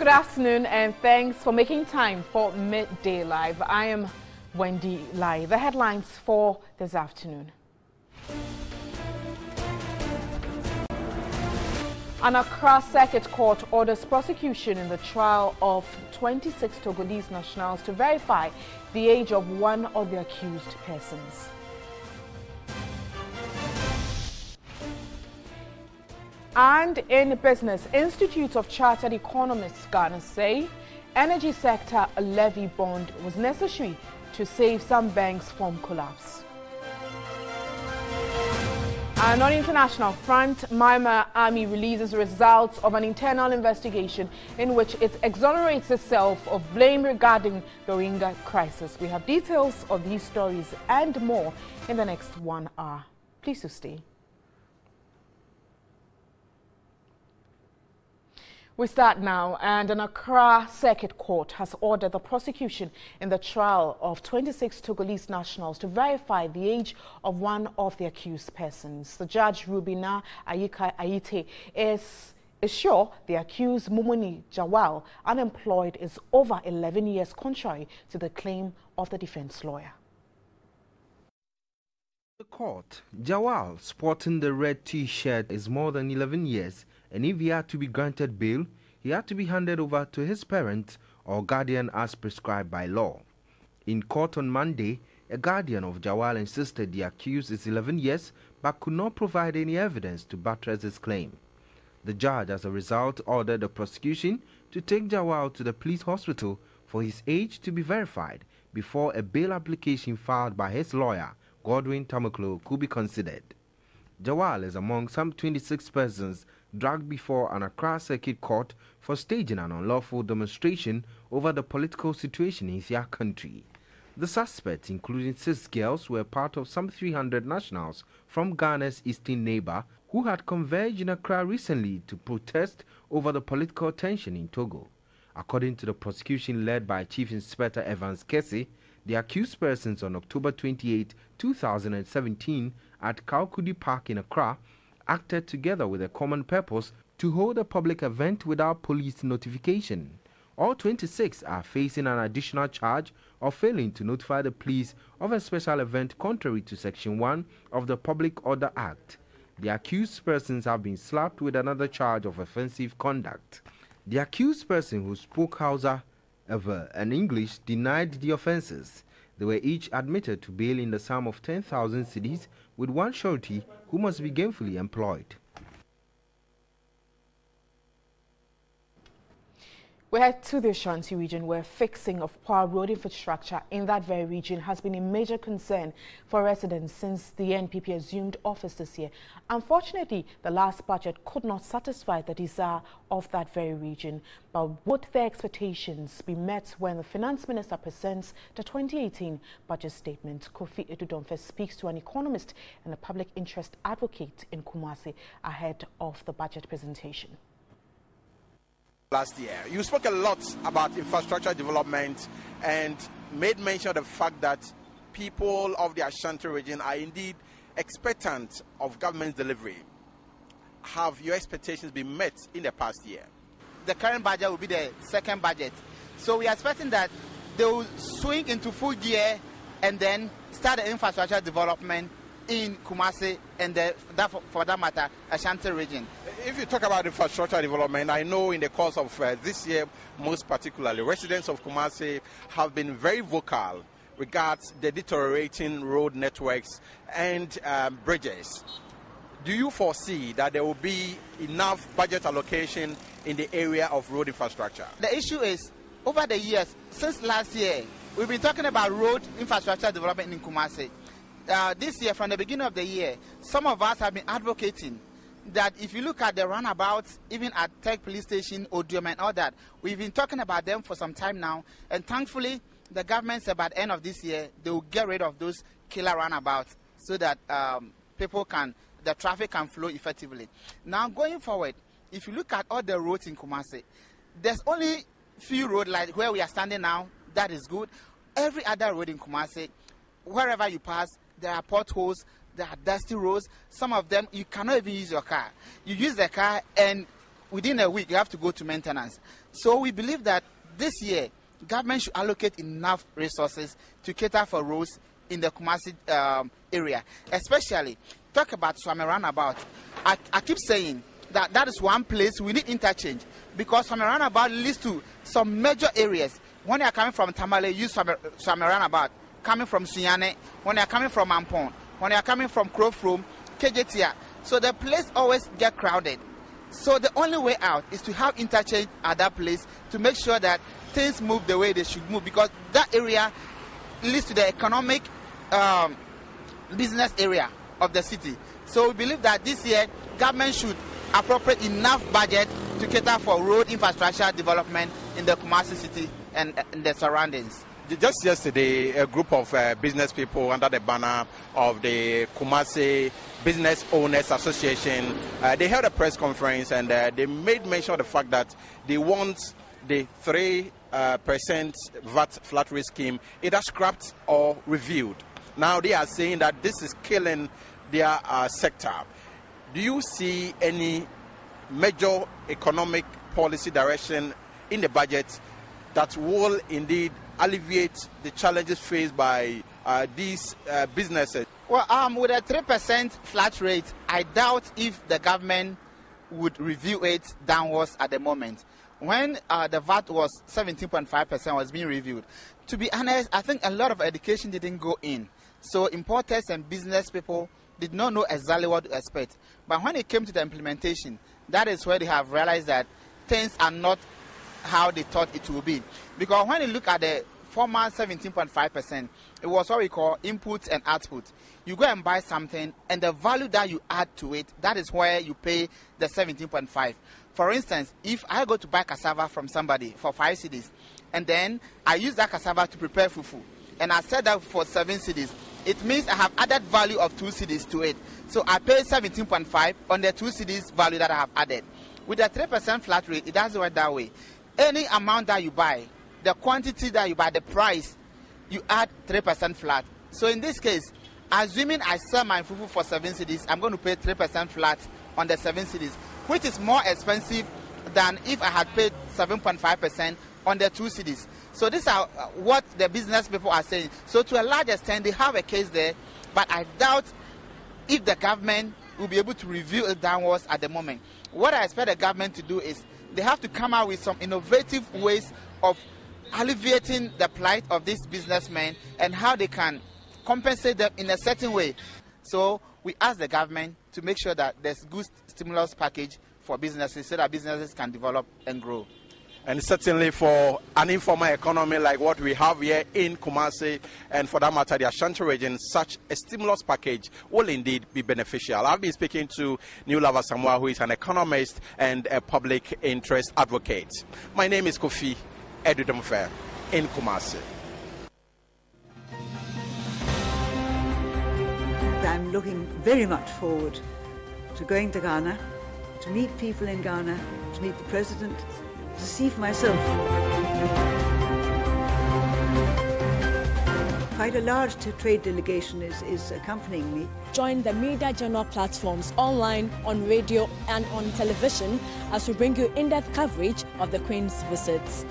Good afternoon and thanks for making time for Midday Live. I am Wendy Lai. The headlines for this afternoon. An Accra Circuit Court orders prosecution in the trial of 26 Togolese nationals to verify the age of one of the accused persons. And in business, Institute of Chartered Economists Ghana say energy sector levy bond was necessary to save some banks from collapse. And on international front, Myanmar Army releases results of an internal investigation in which it exonerates itself of blame regarding the Rohingya crisis. We have details of these stories and more in the next 1 hour. Please do stay. We start now, and an Accra Circuit Court has ordered the prosecution in the trial of 26 Togolese nationals to verify the age of one of the accused persons. The judge, Rubina Ayika Ayite, is sure the accused Mumuni Jawal, unemployed, is over 11 years, contrary to the claim of the defense lawyer. The court, Jawal, sporting the red T-shirt, is more than 11 years, and if he had to be granted bail, he had to be handed over to his parent or guardian as prescribed by law. In court on Monday, a guardian of Jawal insisted the accused is 11 years but could not provide any evidence to buttress his claim. The judge, as a result, ordered the prosecution to take Jawal to the police hospital for his age to be verified before a bail application filed by his lawyer, Godwin Tamaklo, could be considered. Jawal is among some 26 persons dragged before an Accra Circuit Court for staging an unlawful demonstration over the political situation in their country. The suspects, including 6 girls, were part of some 300 nationals from Ghana's eastern neighbor who had converged in Accra recently to protest over the political tension in Togo. According to the prosecution led by Chief Inspector Evans Kessie, the accused persons on October 28, 2017 at Kalkudi Park in Accra acted together with a common purpose to hold a public event without police notification. All 26 are facing an additional charge of failing to notify the police of a special event contrary to Section 1 of the Public Order Act. The accused persons have been slapped with another charge of offensive conduct. The accused person, who spoke Hausa and English, denied the offences. They were each admitted to bail in the sum of 10,000 cedis with one surety who must be gainfully employed. We head to the Ashanti region, where fixing of poor road infrastructure in that very region has been a major concern for residents since the NPP assumed office this year. Unfortunately, the last budget could not satisfy the desire of that very region. But would their expectations be met when the Finance Minister presents the 2018 budget statement? Kofi Edudonfe speaks to an economist and a public interest advocate in Kumasi ahead of the budget presentation. Last year, you spoke a lot about infrastructure development and made mention of the fact that people of the Ashanti region are indeed expectant of government delivery. Have your expectations been met in the past year? The current budget will be the second budget. So we are expecting that they will swing into full gear and then start the infrastructure development in Kumasi and for that matter, Ashanti region. If you talk about infrastructure development, I know in the course of this year, most particularly, residents of Kumasi have been very vocal regards the deteriorating road networks and bridges. Do you foresee that there will be enough budget allocation in the area of road infrastructure? The issue is, over the years, since last year, we've been talking about road infrastructure development in Kumasi. This year, from the beginning of the year, some of us have been advocating that if you look at the runabouts, even at Tech Police Station, Odium and all that, we've been talking about them for some time now, and thankfully, the government said by the end of this year, they will get rid of those killer runabouts so that the traffic can flow effectively. Now, going forward, if you look at all the roads in Kumasi, there's only few roads like where we are standing now, that is good. Every other road in Kumasi, wherever you pass, there are potholes, there are dusty roads. Some of them, you cannot even use your car. You use the car and within a week, you have to go to maintenance. So we believe that this year, government should allocate enough resources to cater for roads in the Kumasi area. Especially, talk about Swami Roundabout. I keep saying that is one place we need interchange, because Swami Roundabout leads to some major areas. When you are coming from Tamale, use Swami Roundabout. Coming from Sunyane, when you are coming from Ampon, when you are coming from Krofrom, Kejetia. So the place always get crowded. So the only way out is to have interchange at that place to make sure that things move the way they should move, because that area leads to the economic business area of the city. So we believe that this year government should appropriate enough budget to cater for road infrastructure development in the Kumasi city and the surroundings. Just yesterday, a group of business people under the banner of the Kumasi Business Owners Association, they held a press conference, and they made mention of the fact that they want the 3% VAT flat rate scheme either scrapped or reviewed. Now they are saying that this is killing their sector. Do you see any major economic policy direction in the budget that will indeed alleviate the challenges faced by these businesses? Well, with a 3% flat rate, I doubt if the government would review it downwards at the moment. When the VAT was 17.5% was being reviewed, to be honest, I think a lot of education didn't go in. So importers and business people did not know exactly what to expect. But when it came to the implementation, that is where they have realized that things are not how they thought it would be. Because when you look at the former 17.5%, it was what we call input and output. You go and buy something, and the value that you add to it, that is where you pay the 17.5. For instance, if I go to buy cassava from somebody for 5 cedis, and then I use that cassava to prepare fufu, and I sell that for 7 cedis, it means I have added value of 2 cedis to it. So I pay 17.5 on the 2 cedis value that I have added. With the 3% flat rate, it doesn't work that way. Any amount that you buy, the quantity that you buy, the price, you add 3% flat. So in this case, assuming I sell my fufu for 7 cedis, I'm going to pay 3% flat on the 7 cedis, which is more expensive than if I had paid 7.5% on the 2 cedis. So this is what the business people are saying. So to a large extent, they have a case there, but I doubt if the government will be able to review it downwards at the moment. What I expect the government to do is they have to come out with some innovative ways of alleviating the plight of these businessmen and how they can compensate them in a certain way. So we ask the government to make sure that there's good stimulus package for businesses so that businesses can develop and grow. And certainly for an informal economy like what we have here in Kumasi, and for that matter the Ashanti region, such a stimulus package will indeed be beneficial. I've been speaking to Newlava Samoa, who is an economist and a public interest advocate. My name is Kofi Edudomfe in Kumasi. I'm looking very much forward to going to Ghana, to meet people in Ghana, to meet the president, to see for myself. Quite a large trade delegation is accompanying me. Join the Media Journal platforms online, on radio and on television as we bring you in-depth coverage of the Queen's visits.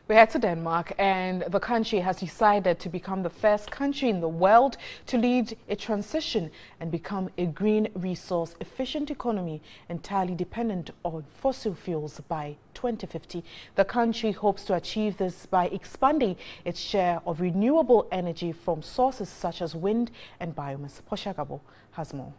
We head to Denmark, and the country has decided to become the first country in the world to lead a transition and become a green resource efficient economy entirely dependent on fossil fuels by 2050. The country hopes to achieve this by expanding its share of renewable energy from sources such as wind and biomass. Poshagabo has more.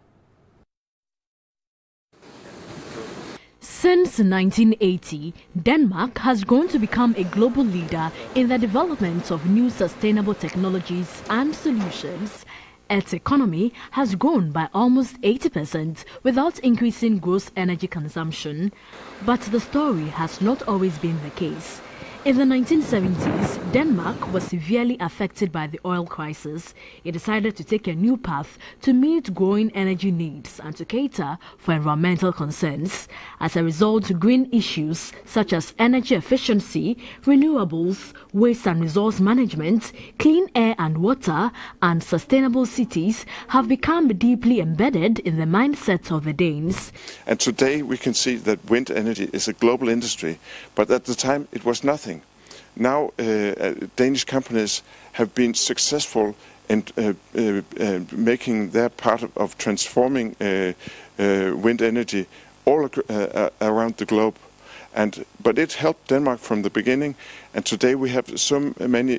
Since 1980, Denmark has grown to become a global leader in the development of new sustainable technologies and solutions. Its economy has grown by almost 80% without increasing gross energy consumption. But the story has not always been the case. In the 1970s, Denmark was severely affected by the oil crisis. It decided to take a new path to meet growing energy needs and to cater for environmental concerns. As a result, green issues such as energy efficiency, renewables, waste and resource management, clean air and water, and sustainable cities have become deeply embedded in the mindset of the Danes. And today we can see that wind energy is a global industry, but at the time it was nothing. Now Danish companies have been successful in making their part of transforming wind energy all around the globe. But it helped Denmark from the beginning, and today we have so many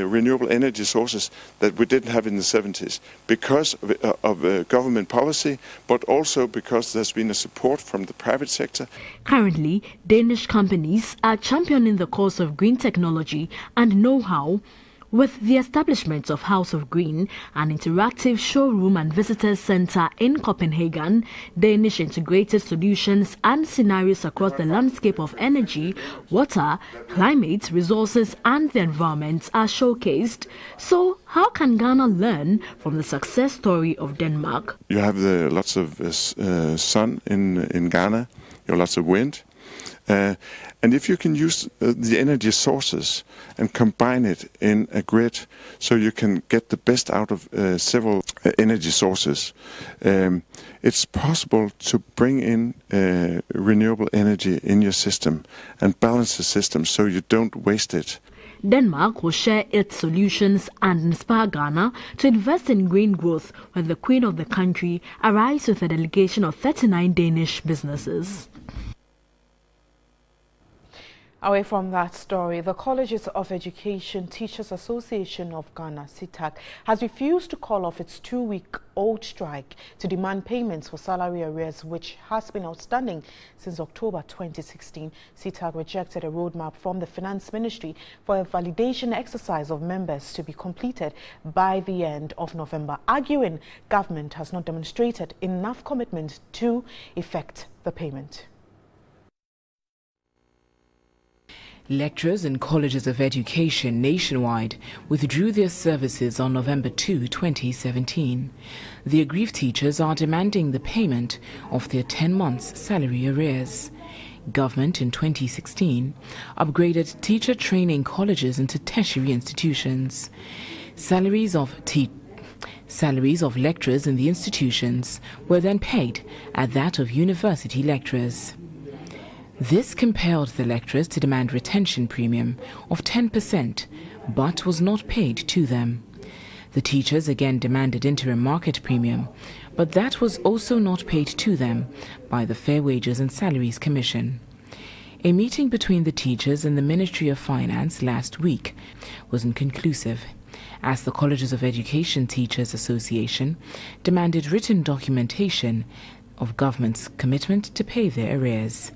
renewable energy sources that we didn't have in the 70s because of government policy, but also because there's been a support from the private sector. Currently, Danish companies are championing the cause of green technology and know-how. With the establishment of House of Green, an interactive showroom and visitors center in Copenhagen, Danish integrated solutions and scenarios across the landscape of energy, water, climate, resources and the environment are showcased. So how can Ghana learn from the success story of Denmark? You have lots of sun in Ghana, you have lots of wind. And if you can use the energy sources and combine it in a grid so you can get the best out of several energy sources, it's possible to bring in renewable energy in your system and balance the system so you don't waste it. Denmark will share its solutions and inspire Ghana to invest in green growth when the Queen of the country arrives with a delegation of 39 Danish businesses. Away from that story, the Colleges of Education Teachers Association of Ghana, CTAG, has refused to call off its 2-week-old strike to demand payments for salary arrears, which has been outstanding since October 2016. CTAG rejected a roadmap from the Finance Ministry for a validation exercise of members to be completed by the end of November, arguing government has not demonstrated enough commitment to effect the payment. Lecturers in colleges of education nationwide withdrew their services on November 2, 2017. The aggrieved teachers are demanding the payment of their 10 months' salary arrears. Government in 2016 upgraded teacher training colleges into tertiary institutions. Salaries of lecturers in the institutions were then paid at that of university lecturers. This compelled the lecturers to demand retention premium of 10%, but was not paid to them. The teachers again demanded interim market premium, but that was also not paid to them by the Fair Wages and Salaries Commission. A meeting between the teachers and the Ministry of Finance last week was inconclusive, as the Colleges of Education Teachers Association demanded written documentation of government's commitment to pay their arrears.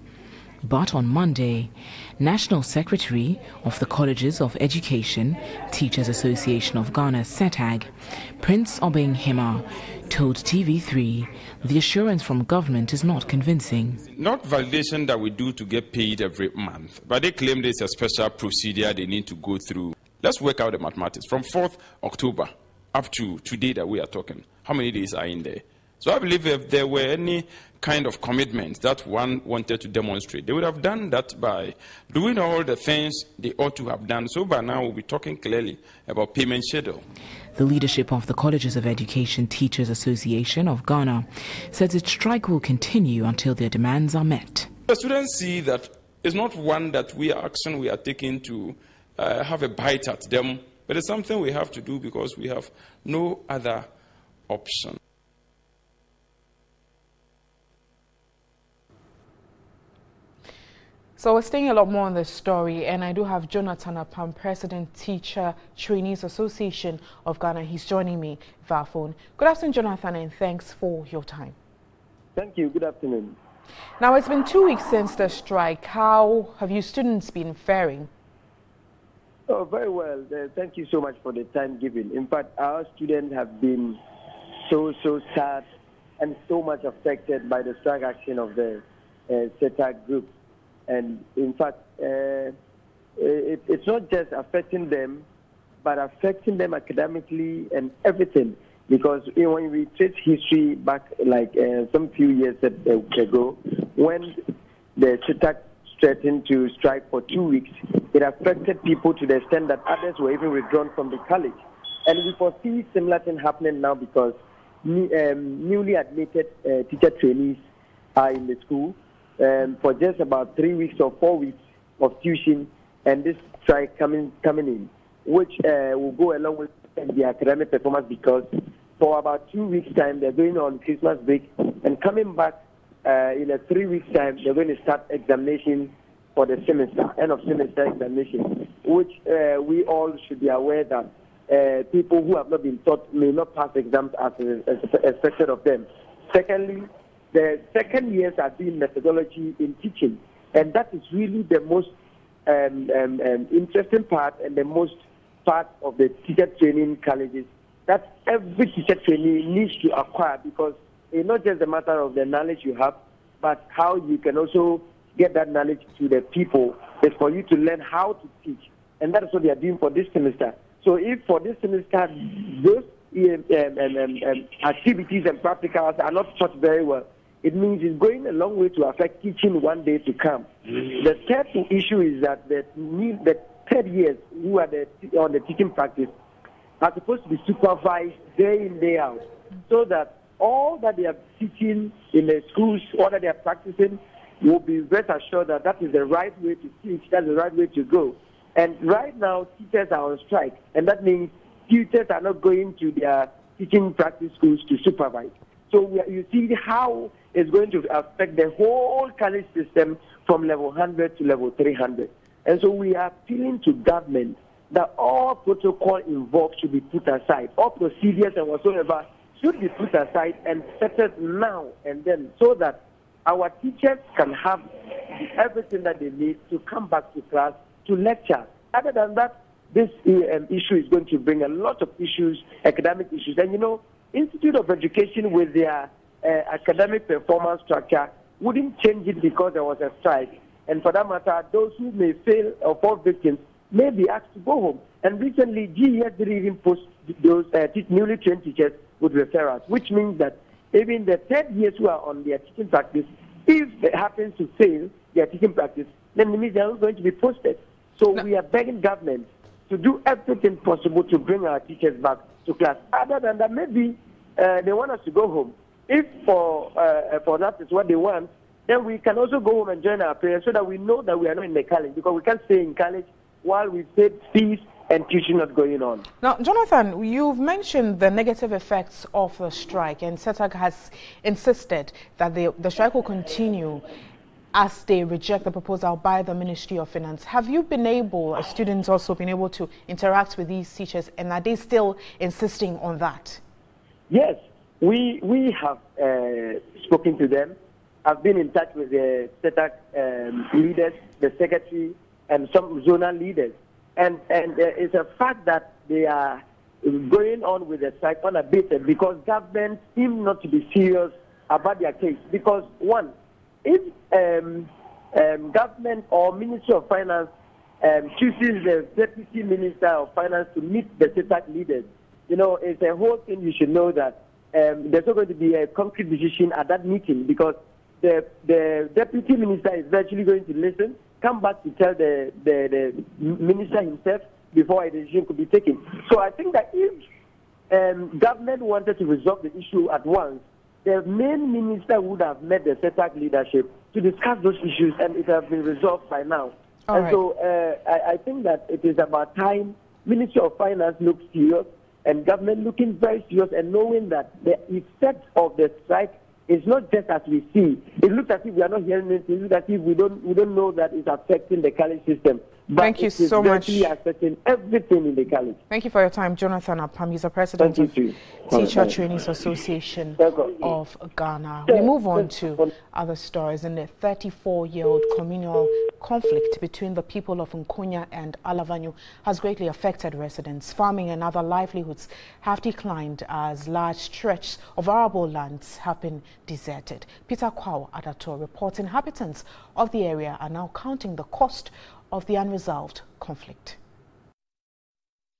But on Monday, National Secretary of the Colleges of Education Teachers Association of Ghana, CETAG, Prince Obeng Hema, told TV3 the assurance from government is not convincing. Not validation that we do to get paid every month, but they claim there's a special procedure they need to go through. Let's work out the mathematics. From 4th October up to today that we are talking, how many days are in there? So I believe if there were any kind of commitment that one wanted to demonstrate, they would have done that by doing all the things they ought to have done. So by now we'll be talking clearly about payment schedule. The leadership of the Colleges of Education Teachers Association of Ghana says its strike will continue until their demands are met. The students see that it's not one that we are taking to have a bite at them, but it's something we have to do because we have no other option. So we're staying a lot more on this story, and I do have Jonathan Apam, President Teacher Trainees Association of Ghana. He's joining me via phone. Good afternoon, Jonathan, and thanks for your time. Thank you. Good afternoon. Now, it's been 2 weeks since the strike. How have you students been faring? Oh, very well. Thank you so much for the time given. In fact, our students have been so sad and so much affected by the strike action of the CETAG group. And in fact, it's not just affecting them, but affecting them academically and everything. Because when we trace history back like some few years ago, when the CETAC threatened to strike for 2 weeks, it affected people to the extent that others were even withdrawn from the college. And we foresee similar thing happening now because newly admitted teacher trainees are in the school for just about 3 weeks or 4 weeks of tuition, and this strike coming in, which will go along with the academic performance because for about 2 weeks' time they're going on Christmas break, and coming back in a 3 weeks' time they're going to start examination for the semester, end of semester examination, which we all should be aware that people who have not been taught may not pass exams as expected of them. Secondly, the second years are doing methodology in teaching, and that is really the most interesting part and the most part of the teacher training colleges that every teacher trainee needs to acquire, because it's not just a matter of the knowledge you have, but how you can also get that knowledge to the people. It's for you to learn how to teach, and that's what they are doing for this semester. So if for this semester those activities and practicals are not taught very well, it means it's going a long way to affect teaching one day to come. The third issue is that the third years who are on the teaching practice are supposed to be supervised day in, day out, so that all that they are teaching in the schools, all that they are practicing, will be rest assured that that is the right way to teach, that's the right way to go. And right now, teachers are on strike, and that means tutors are not going to their teaching practice schools to supervise. So you see how it's going to affect the whole college system from level 100 to level 300. And so we are appealing to government that all protocol involved should be put aside. All procedures and whatsoever should be put aside and settled now and then, so that our teachers can have everything that they need to come back to class to lecture. Other than that, this issue is going to bring a lot of issues, academic issues. And you know, Institute of Education with their academic performance structure wouldn't change it because there was a strike. And for that matter, those who may fail or fall victims may be asked to go home. And recently, GES didn't even post those newly trained teachers with referrals, which means that even the third years who are on their teaching practice, if they happen to fail their teaching practice, then it means they are not going to be posted. So we are begging government to do everything possible to bring our teachers back to class. Other than that, maybe they want us to go home. If for that is what they want, then we can also go home and join our parents so that we know that we are not in the college, because we can't stay in college while we pay fees and tuition not going on. Now, Jonathan, you've mentioned the negative effects of the strike, and CETAC has insisted that the strike will continue as they reject the proposal by the Ministry of Finance. Have you been able, as students also been able to interact with these teachers, and are they still insisting on that? Yes, we have spoken to them. I've been in touch with the CETAC leaders, the secretary, and some zonal leaders. And it's a fact that they are going on with the strike unabated because government seem not to be serious about their case. Because one, if government or Ministry of Finance chooses the Deputy Minister of Finance to meet the CETAC leaders, you know, it's a whole thing. You should know that there's not going to be a concrete decision at that meeting, because the Deputy Minister is virtually going to listen, come back to tell the minister himself before a decision could be taken. So I think that if government wanted to resolve the issue at once, the main minister would have met the CETAC leadership to discuss those issues, and it has been resolved by now. So I think that it is about time Ministry of Finance looks serious and government looking very serious and knowing that the effect of the strike is not just as we see. It looks as if we are not hearing it. It looks as if we don't know that it's affecting the college system. But thank you so much. It is affecting everything in the college. Thank you for your time, Jonathan Apam. He's the president of Teacher Trainees Association of Ghana. We move on to other stories. In the 34-year-old communal conflict between the people of Nkonya and Alavanyu has greatly affected residents. Farming and other livelihoods have declined as large stretches of arable lands have been deserted. Peter Kwao Adato reports inhabitants of the area are now counting the cost of the unresolved conflict.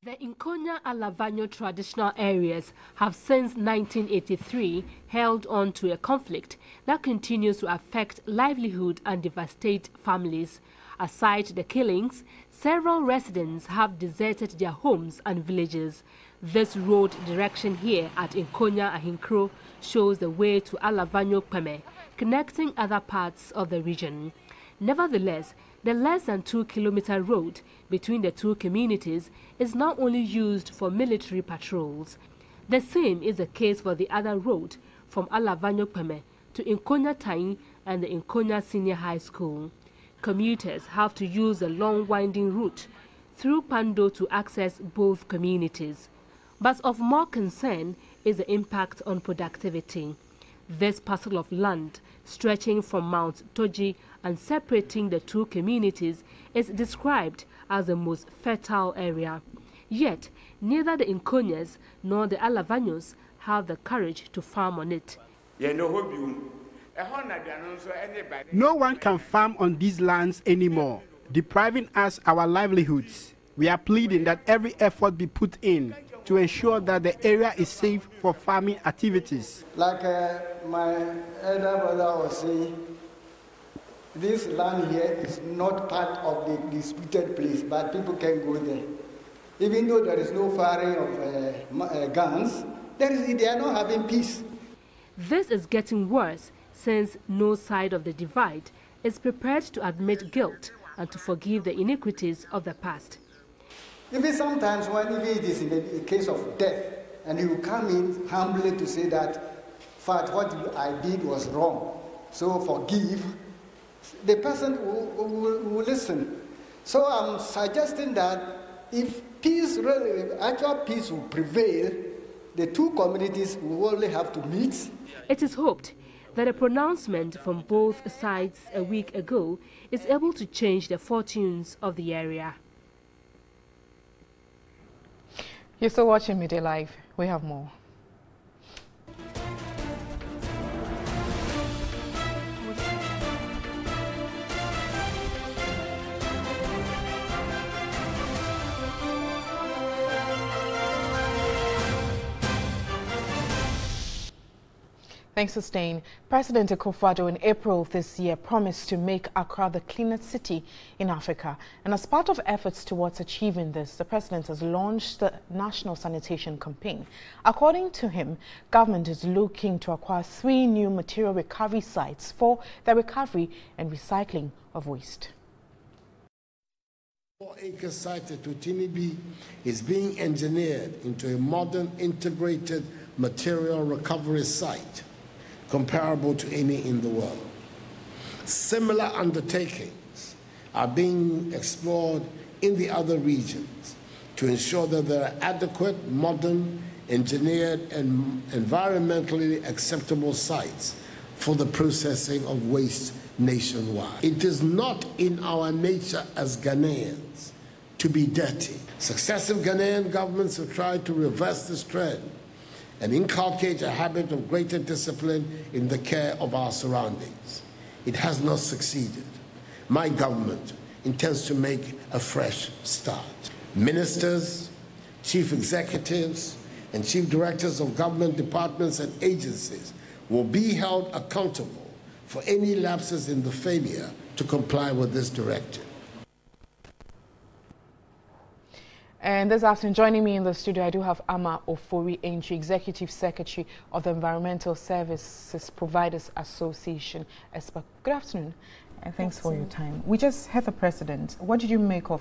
The Nkonya-Alavanyo traditional areas have since 1983 held on to a conflict that continues to affect livelihood and devastate families. Aside the killings, several residents have deserted their homes and villages. This road direction here at Nkonya-Ahinkro shows the way to Alavanyo Peme, connecting other parts of the region. Nevertheless, the less than 2-kilometer road between the two communities is now only used for military patrols. The same is the case for the other road from Alavanyo Peme to Nkonya Tai and the Nkonya Senior High School. Commuters have to use the long winding route through Pando to access both communities. But of more concern is the impact on productivity. This parcel of land, stretching from Mount Toji and separating the two communities, is described as the most fertile area. Yet, neither the Nkonyas nor the Alavanyos have the courage to farm on it. No one can farm on these lands anymore, depriving us our livelihoods. We are pleading that every effort be put in to ensure that the area is safe for farming activities. Like my elder brother was saying, this land here is not part of the disputed place, but people can go there. Even though there is no firing of guns, they are not having peace. This is getting worse since no side of the divide is prepared to admit guilt and to forgive the iniquities of the past. Even sometimes when it is in a case of death, and you come in humbly to say that, fact, what I did was wrong, so forgive, the person will listen. So I'm suggesting that if peace, really, actual peace will prevail, the two communities will only have to meet. It is hoped that a pronouncement from both sides a week ago is able to change the fortunes of the area. You're still watching Media Live. We have more. Thanks for staying. President Akufo-Addo in April this year promised to make Accra the cleanest city in Africa. And as part of efforts towards achieving this, the president has launched the National Sanitation Campaign. According to him, government is looking to acquire 3 new material recovery sites for the recovery and recycling of waste. 4-acre site at Utinibi is being engineered into a modern integrated material recovery site comparable to any in the world. Similar undertakings are being explored in the other regions to ensure that there are adequate, modern, engineered, and environmentally acceptable sites for the processing of waste nationwide. It is not in our nature as Ghanaians to be dirty. Successive Ghanaian governments have tried to reverse this trend and inculcate a habit of greater discipline in the care of our surroundings. It has not succeeded. My government intends to make a fresh start. Ministers, chief executives, and chief directors of government departments and agencies will be held accountable for any lapses in the failure to comply with this directive. And this afternoon, joining me in the studio, I do have Ama Ofori-Entry, Executive Secretary of the Environmental Services Providers Association, ESPA. Good afternoon, and thanks for your time. We just had the president. What did you make of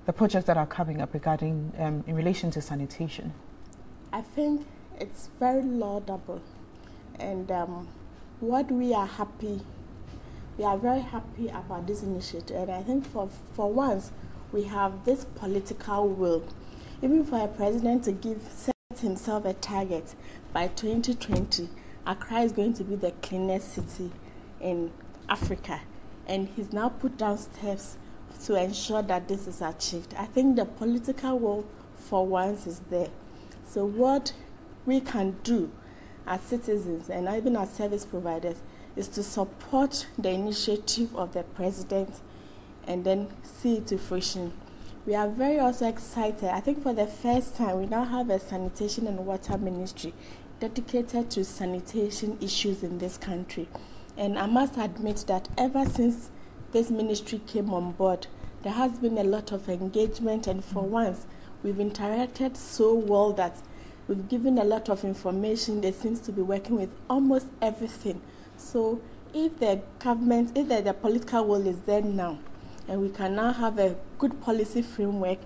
the projects that are coming up regarding, in relation to sanitation? I think it's very laudable, and what we are very happy about this initiative, and I think for once, we have this political will, even for a president to set himself a target by 2020, Accra is going to be the cleanest city in Africa. And he's now put down steps to ensure that this is achieved. I think the political will for once is there. So what we can do as citizens and even as service providers is to support the initiative of the president and then see it to fruition. We are very also excited. I think for the first time, we now have a sanitation and water ministry dedicated to sanitation issues in this country. And I must admit that ever since this ministry came on board, there has been a lot of engagement, and for once, we've interacted so well that we've given a lot of information. They seem to be working with almost everything. So if the government, if the political will is there now, and we can now have a good policy framework,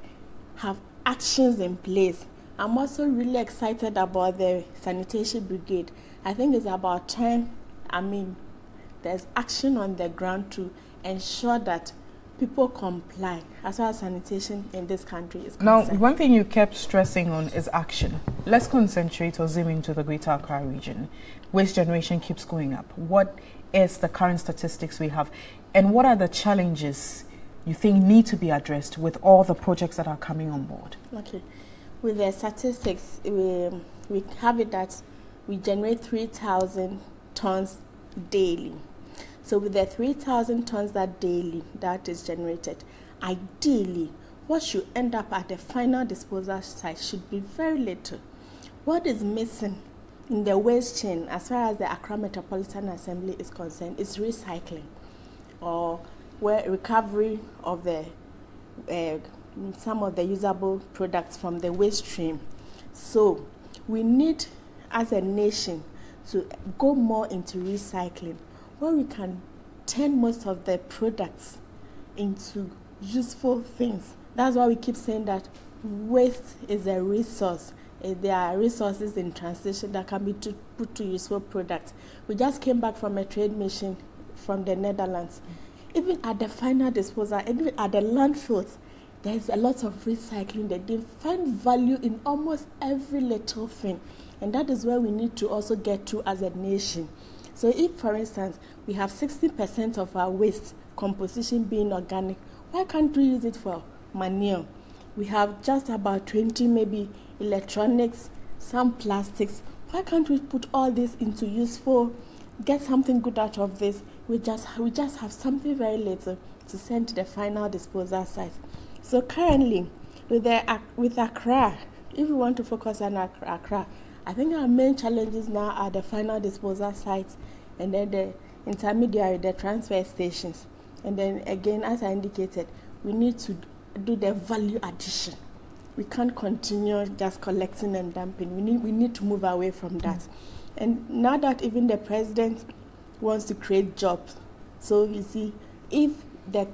have actions in place. I'm also really excited about the sanitation brigade. I think it's about time, there's action on the ground to ensure that people comply as far as sanitation in this country is concerned. Now, one thing you kept stressing on is action. Let's concentrate or zoom into the Greater Accra region. Waste generation keeps going up. What is the current statistics we have, and what are the challenges you think need to be addressed with all the projects that are coming on board? Okay, with the statistics, we have it that we generate 3,000 tons daily. So with the 3,000 tons that is generated, ideally, what should end up at the final disposal site should be very little. What is missing in the waste chain, as far as the Accra Metropolitan Assembly is concerned, is recycling, or where recovery of the some of the usable products from the waste stream. So we need, as a nation, to go more into recycling, where we can turn most of the products into useful things. That's why we keep saying that waste is a resource. There are resources in transition that can be put to useful products. We just came back from a trade mission from the Netherlands. Even at the final disposal, even at the landfills, there's a lot of recycling. They find value in almost every little thing. And that is where we need to also get to as a nation. So if, for instance, we have 60% of our waste composition being organic, why can't we use it for manure? We have just about 20, maybe electronics, some plastics. Why can't we put all this into useful, get something good out of this? We just have something very little to send to the final disposal site. So currently, with Accra, if we want to focus on Accra, I think our main challenges now are the final disposal sites, and then the intermediary, the transfer stations. And then again, as I indicated, we need to do the value addition. We can't continue just collecting and dumping. We need to move away from that. And now that even the president wants to create jobs, so you see, if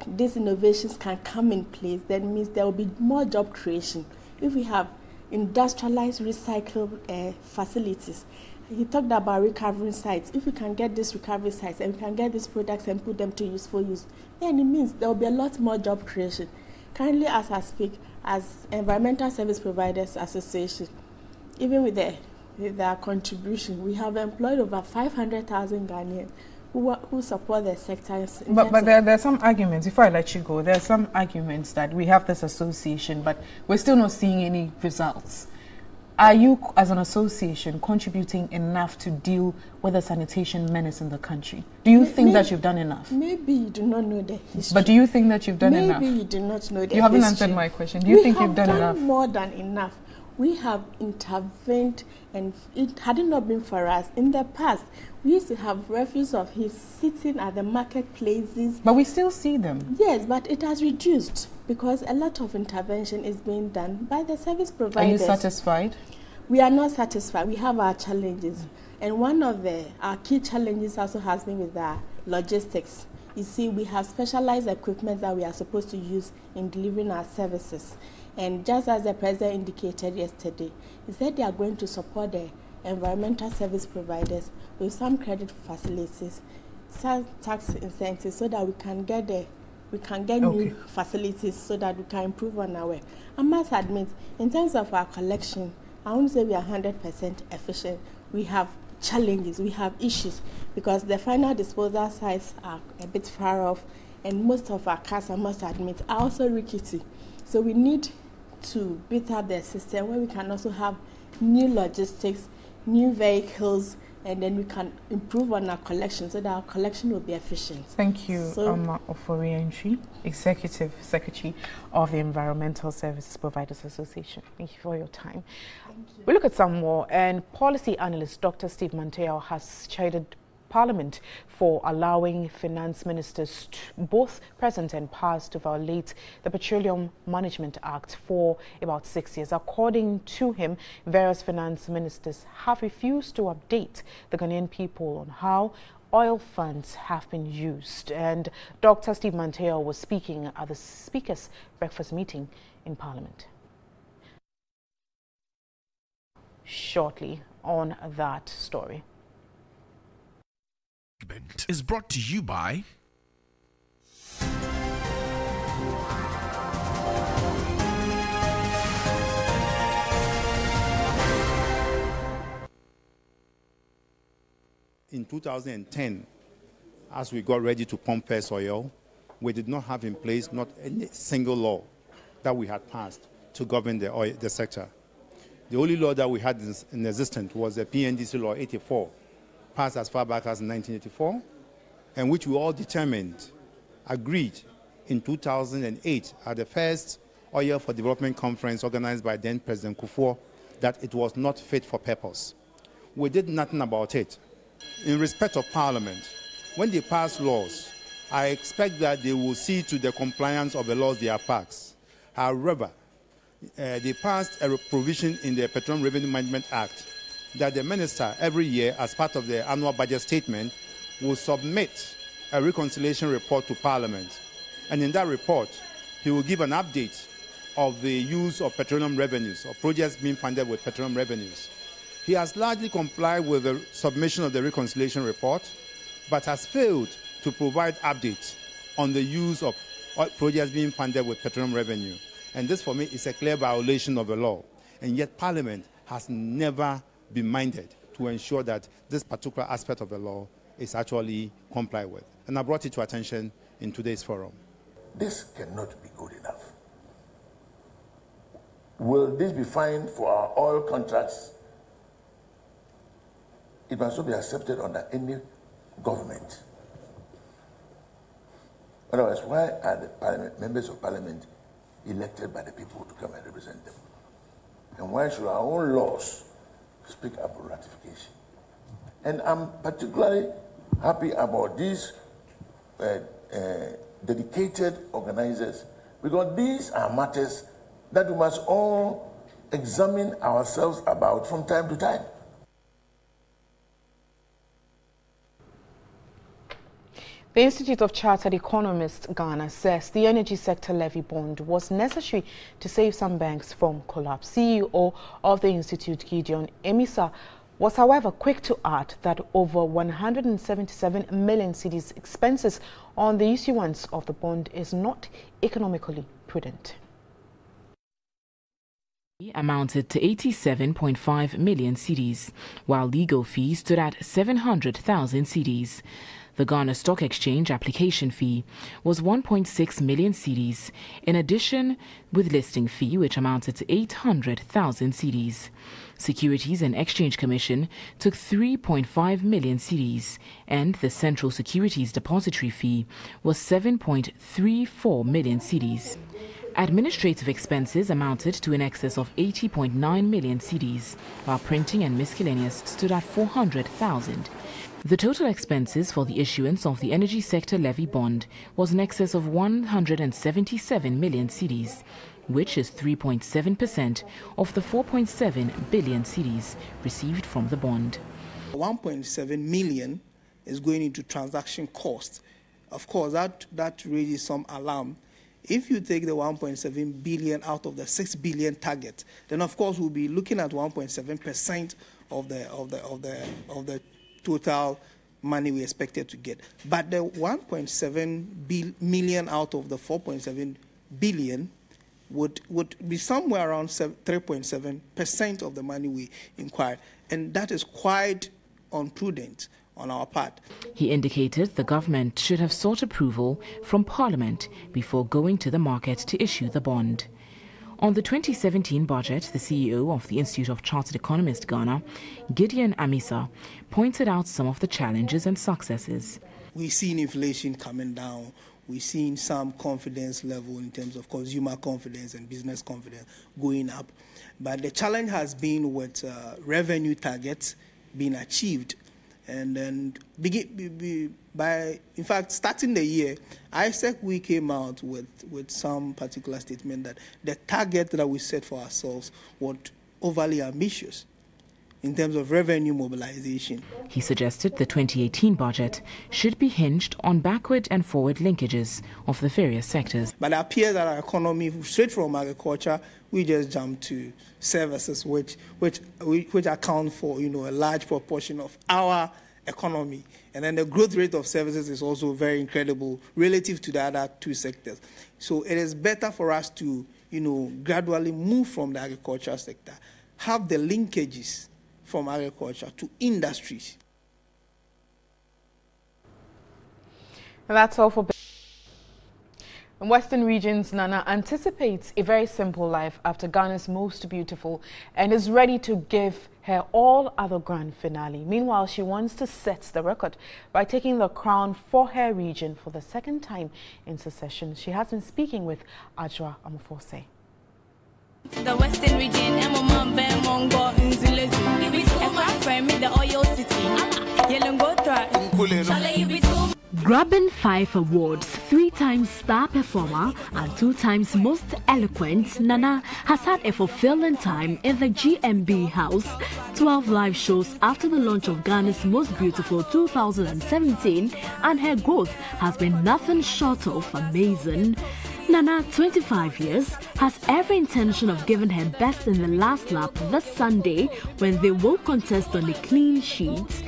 these innovations can come in place, that means there will be more job creation. If we have industrialized recycle facilities, he talked about recovery sites. If we can get these recovery sites and we can get these products and put them to useful use, then it means there will be a lot more job creation. Currently, as I speak, as Environmental Service Providers Association, even with their contribution, we have employed over 500,000 Ghanaians who support the sector. But there are some arguments, before I let you go, there are some arguments that we have this association, but we're still not seeing any results. Are you, as an association, contributing enough to deal with the sanitation menace in the country? Do you think that you've done enough? Maybe you do not know the history. But do you think that you've done enough? Maybe you do not know the history. You haven't answered my question. Do you think you've done enough? We have done more than enough. We have intervened, and it had it not been for us, in the past, we used to have refuse of his sitting at the marketplaces. But we still see them. Yes, but it has reduced because a lot of intervention is being done by the service providers. Are you satisfied? We are not satisfied. We have our challenges. And one of our key challenges also has been with our logistics. You see, we have specialized equipment that we are supposed to use in delivering our services. And just as the President indicated yesterday, he said they are going to support the environmental service providers with some credit facilities, some tax incentives, so that we can get new facilities so that we can improve on our work. I must admit, in terms of our collection, I won't say we are 100% efficient. We have challenges, we have issues, because the final disposal sites are a bit far off, and most of our cars, I must admit, are also rickety. So we need to beat up the system where we can also have new logistics, new vehicles, and then we can improve on our collection so that our collection will be efficient. Thank you, for re-entry, Executive Secretary of the Environmental Services Providers Association. Thank you for your time. We look at some more, and policy analyst Dr. Steve Manteo has chided Parliament for allowing finance ministers, both present and past, to violate the Petroleum Management Act for about 6 years. According to him, various finance ministers have refused to update the Ghanaian people on how oil funds have been used. And Dr. Steve Manteo was speaking at the Speaker's breakfast meeting in Parliament. Shortly on that story. Is brought to you by in 2010, as we got ready to pump first oil, we did not have in place not any single law that we had passed to govern the sector. The only law that we had in existence was the PNDC Law 84, passed as far back as 1984, and which we all determined, agreed in 2008 at the first Oil for Development Conference organized by then President Kufuor, that it was not fit for purpose. We did nothing about it. In respect of Parliament, when they pass laws, I expect that they will see to the compliance of the laws they have passed. However, they passed a provision in the Petroleum Revenue Management Act that the minister every year, as part of the annual budget statement, will submit a reconciliation report to Parliament. And in that report, he will give an update of the use of petroleum revenues, or projects being funded with petroleum revenues. He has largely complied with the submission of the reconciliation report, but has failed to provide updates on the use of projects being funded with petroleum revenue. And this, for me, is a clear violation of the law. And yet Parliament has never be minded to ensure that this particular aspect of the law is actually complied with. And I brought it to attention in today's forum. This cannot be good enough. Will this be fine for our oil contracts? It must not be accepted under any government. Otherwise, why are the members of Parliament elected by the people to come and represent them? And why should our own laws speak about ratification? And I'm particularly happy about these dedicated organizers, because these are matters that we must all examine ourselves about from time to time. The Institute of Chartered Economists Ghana says the energy sector levy bond was necessary to save some banks from collapse. CEO of the institute, Gideon Emisa, was however quick to add that over 177 million cedis expenses on the issuance of the bond is not economically prudent. Amounted to 87.5 million cedis, while legal fees stood at 700,000 cedis. The Ghana Stock Exchange application fee was 1.6 million cedis, in addition with listing fee, which amounted to 800,000 cedis. Securities and Exchange Commission took 3.5 million cedis, and the Central Securities Depository fee was 7.34 million cedis. Administrative expenses amounted to in excess of 80.9 million cedis, while printing and miscellaneous stood at 400,000. The total expenses for the issuance of the energy sector levy bond was in excess of 177 million cedis, which is 3.7% of the 4.7 billion cedis received from the bond. 1.7 million is going into transaction costs. Of course, that raises some alarm. If you take the 1.7 billion out of the 6 billion target, then of course we'll be looking at 1.7% of the total money we expected to get. But the 1.7 million out of the 4.7 billion would be somewhere around 3.7% of the money we inquired. And that is quite imprudent on our part. He indicated the government should have sought approval from Parliament before going to the market to issue the bond. On the 2017 budget, the CEO of the Institute of Chartered Economists Ghana, Gideon Amisa, pointed out some of the challenges and successes. We've seen inflation coming down. We've seen some confidence level in terms of consumer confidence and business confidence going up. But the challenge has been with revenue targets being achieved. And then, in fact, starting the year, we came out with some particular statement that the target that we set for ourselves was overly ambitious in terms of revenue mobilization. He suggested the 2018 budget should be hinged on backward and forward linkages of the various sectors. But it appears that our economy, straight from agriculture, we just jump to services, which account for a large proportion of our economy. And then the growth rate of services is also very incredible relative to the other two sectors. So it is better for us to gradually move from the agricultural sector, have the linkages from agriculture to industries. And that's all for Western Region's Nana anticipates a very simple life after Ghana's most beautiful and is ready to give her all other grand finale. Meanwhile, she wants to set the record by taking the crown for her region for the second time in succession. She has been speaking with Ajwa Amufose. The Western Region, Grabbing 5 awards, 3 times Star Performer and 2 times Most Eloquent, Nana has had a fulfilling time in the GMB house. 12 live shows after the launch of Ghana's Most Beautiful 2017, and her growth has been nothing short of amazing. Nana, 25 years, has every intention of giving her best in the last lap this Sunday when they will contest on a clean sheet.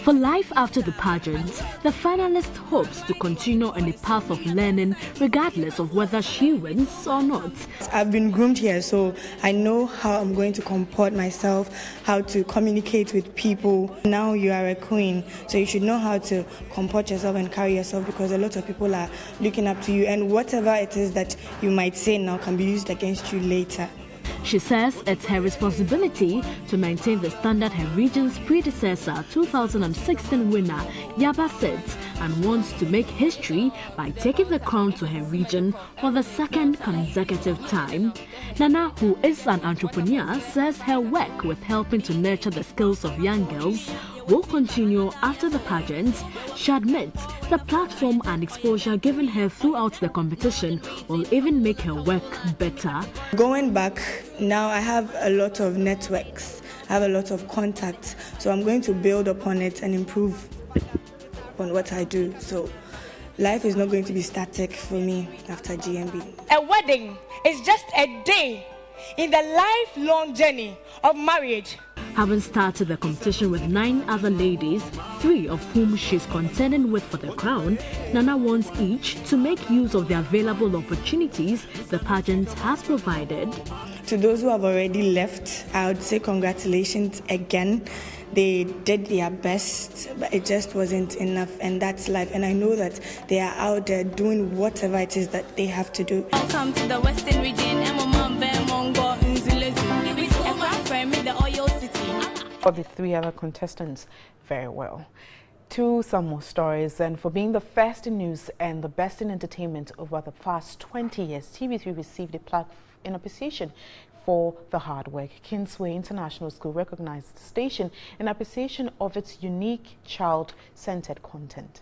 For life after the pageant, the finalist hopes to continue on a path of learning regardless of whether she wins or not. I've been groomed here, so I know how I'm going to comport myself, how to communicate with people. Now you are a queen, so you should know how to comport yourself and carry yourself, because a lot of people are looking up to you, and whatever it is that you might say now can be used against you later. She says it's her responsibility to maintain the standard her region's predecessor, 2016 winner Yaba set, and wants to make history by taking the crown to her region for the second consecutive time. Nana, who is an entrepreneur, says her work with helping to nurture the skills of young girls will continue after the pageant. She admits the platform and exposure given her throughout the competition will even make her work better. Going back, now I have a lot of networks, I have a lot of contacts, so I'm going to build upon it and improve on what I do. So life is not going to be static for me after GMB. A wedding is just a day in the lifelong journey of marriage. Having started the competition with 9 other ladies, 3 of whom she's contending with for the crown, Nana wants each to make use of the available opportunities the pageant has provided. To those who have already left, I would say congratulations again. They did their best, but it just wasn't enough, and that's life. And I know that they are out there doing whatever it is that they have to do. Welcome to the Western Region. For the 3 other contestants, very well. To some more stories, and for being the first in news and the best in entertainment over the past 20 years, TV3 received a plaque in appreciation for the hard work. Kingsway International School recognized the station in appreciation of its unique child-centered content.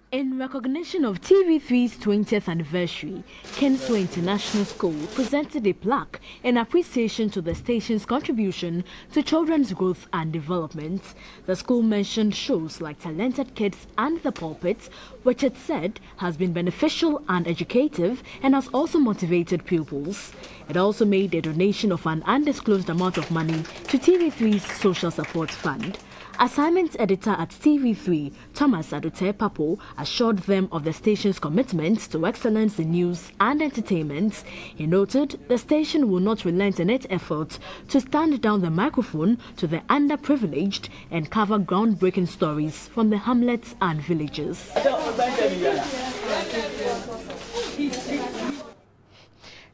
In recognition of TV3's 20th anniversary, Kingsway International School presented a plaque in appreciation to the station's contribution to children's growth and development. The school mentioned shows like Talented Kids and The Pulpit, which it said has been beneficial and educative and has also motivated pupils. It also made a donation of an undisclosed amount of money to TV3's Social Support Fund. Assignment editor at TV3, Thomas Adote Papo, assured them of the station's commitment to excellence in news and entertainment. He noted the station will not relent in its efforts to stand down the microphone to the underprivileged and cover groundbreaking stories from the hamlets and villages.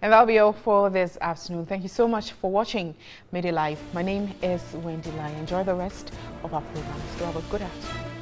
And that'll be all for this afternoon. Thank you so much for watching Media Live. My name is Wendy Lai. Enjoy the rest of our programs. Do have a good afternoon.